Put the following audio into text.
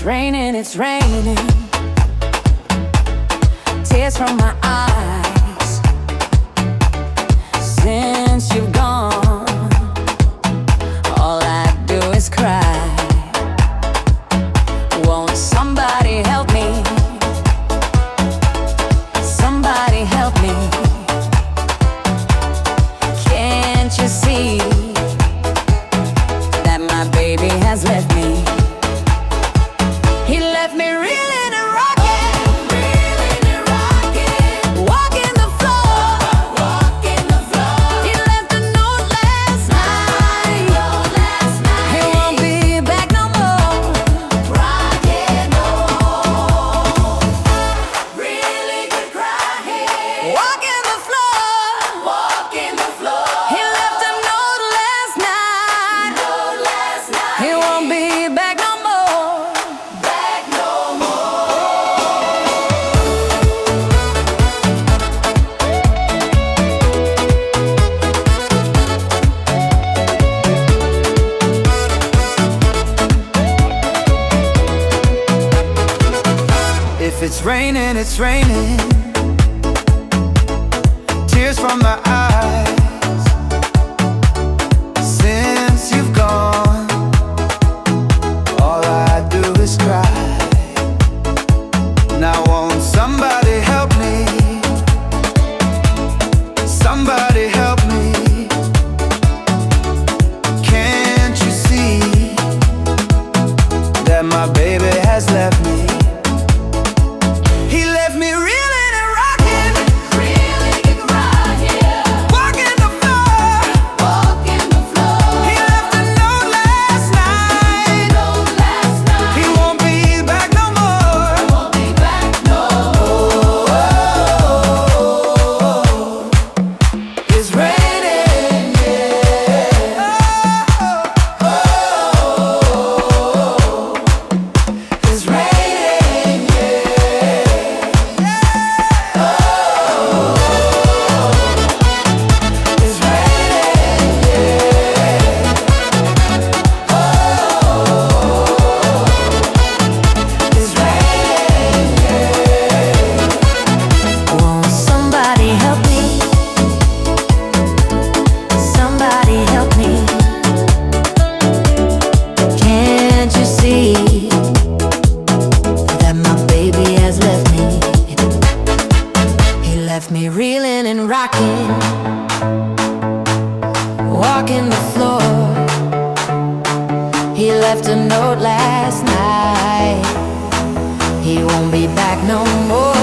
raining, it's raining. Tears from my eyes. Since you've gone, all I do is cry. Won't somebody help me? Somebody help me. Can't you see that my baby has left me? He left me reeling and rocking, walking the floor. He left a note last night. He won't be back no more. Rocking on, really good crying. Walking the floor. He left a note last night. He won't be back no more. If it's raining, it's raining. Tears from my eyes. Since you've gone, all I do is cry. Now won't somebody help me? Somebody help me. Can't you see that my baby has left me? He left me reeling and rocking, walking the floor. He left a note last night. He won't be back no more. It's raining, yeah. It's raining, it's Won't somebody help me? Somebody help me. Can't you see that my baby has left me? He left me reeling and rocking, walking the floor. He left a note last night. He won't be back no more.